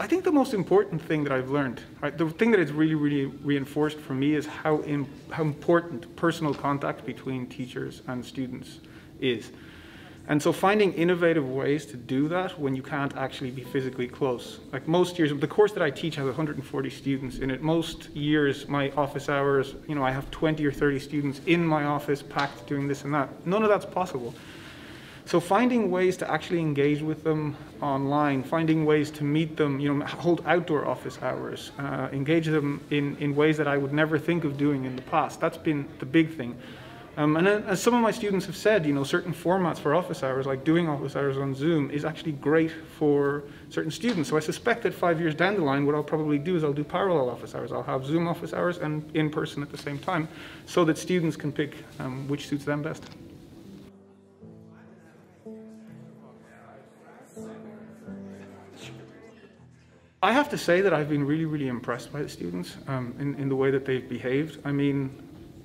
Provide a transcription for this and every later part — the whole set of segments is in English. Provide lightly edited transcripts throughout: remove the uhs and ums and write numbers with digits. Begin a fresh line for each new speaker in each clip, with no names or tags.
think the most important thing that I've learned, right, the thing that has really, really reinforced for me is how important personal contact between teachers and students is. And so finding innovative ways to do that when you can't actually be physically close. Like most years, the course that I teach has 140 students in it. Most years, my office hours, I have 20 or 30 students in my office packed doing this and that. None of that's possible. So finding ways to actually engage with them online, finding ways to meet them, hold outdoor office hours, engage them in ways that I would never think of doing in the past. That's been the big thing. And as some of my students have said, certain formats for office hours, like doing office hours on Zoom, is actually great for certain students. So I suspect that 5 years down the line, what I'll probably do is I'll do parallel office hours. I'll have Zoom office hours and in person at the same time, so that students can pick which suits them best. I have to say that I've been really, really impressed by the students in the way that they've behaved.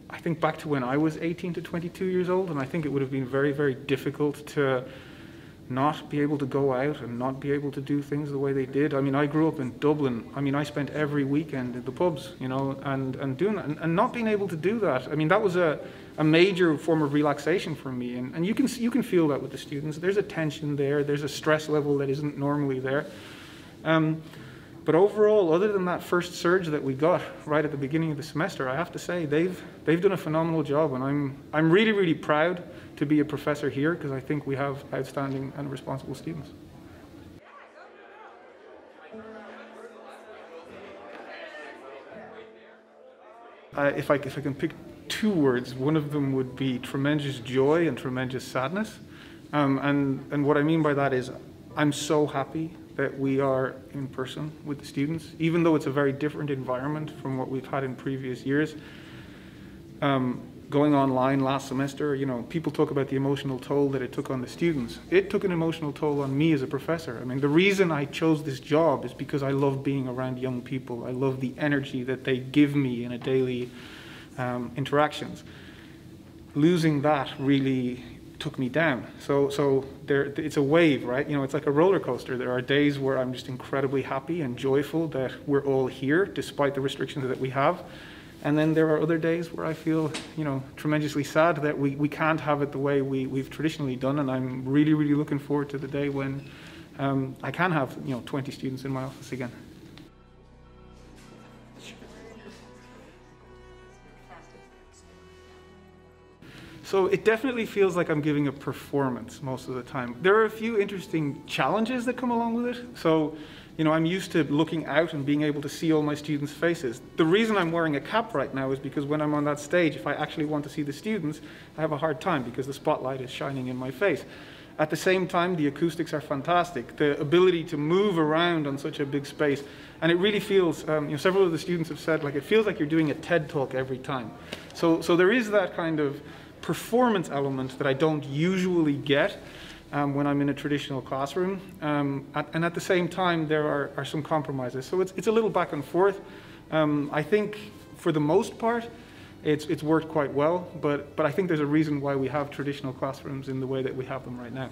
I think back to when I was 18 to 22 years old, and I think it would have been very, very difficult to not be able to go out and not be able to do things the way they did. I grew up in Dublin. I spent every weekend in the pubs, and doing that, and not being able to do that. That was a major form of relaxation for me, and you can feel that with the students. There's a tension there. There's a stress level that isn't normally there. But overall, other than that first surge that we got right at the beginning of the semester, I have to say they've done a phenomenal job, and I'm really, really proud to be a professor here, because I think we have outstanding and responsible students. If I can pick two words, one of them would be tremendous joy and tremendous sadness. And what I mean by that is I'm so happy that we are in person with the students, even though it's a very different environment from what we've had in previous years. Going online last semester, people talk about the emotional toll that it took on the students. It took an emotional toll on me as a professor. The reason I chose this job is because I love being around young people. I love the energy that they give me in a daily interactions. Losing that really took me down. So it's a wave, right? It's like a roller coaster. There are days where I'm just incredibly happy and joyful that we're all here despite the restrictions that we have. And then there are other days where I feel, tremendously sad that we can't have it the way we've traditionally done. And I'm really, really looking forward to the day when I can have, 20 students in my office again. So it definitely feels like I'm giving a performance most of the time. There are a few interesting challenges that come along with it. So, I'm used to looking out and being able to see all my students' faces. The reason I'm wearing a cap right now is because when I'm on that stage, if I actually want to see the students, I have a hard time because the spotlight is shining in my face. At the same time, the acoustics are fantastic. The ability to move around on such a big space. And it really feels, several of the students have said, it feels like you're doing a TED Talk every time. So there is that kind of performance element that I don't usually get when I'm in a traditional classroom. And at the same time, there are some compromises. So it's a little back and forth. I think for the most part, it's worked quite well, but I think there's a reason why we have traditional classrooms in the way that we have them right now.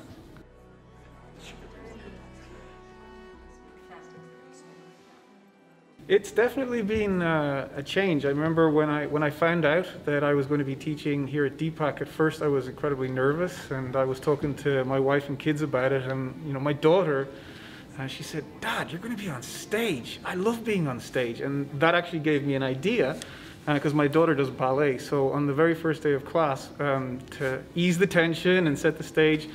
It's definitely been a change. I remember when I found out that I was going to be teaching here at DPAC, at first I was incredibly nervous, and I was talking to my wife and kids about it, and my daughter, she said, "Dad, you're going to be on stage. I love being on stage." And that actually gave me an idea, because my daughter does ballet. So on the very first day of class, to ease the tension and set the stage,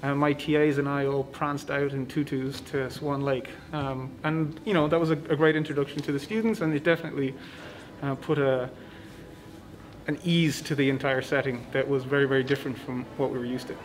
my TAs and I all pranced out in tutus to Swan Lake. And that was a great introduction to the students, and it definitely put an ease to the entire setting that was very, very different from what we were used to.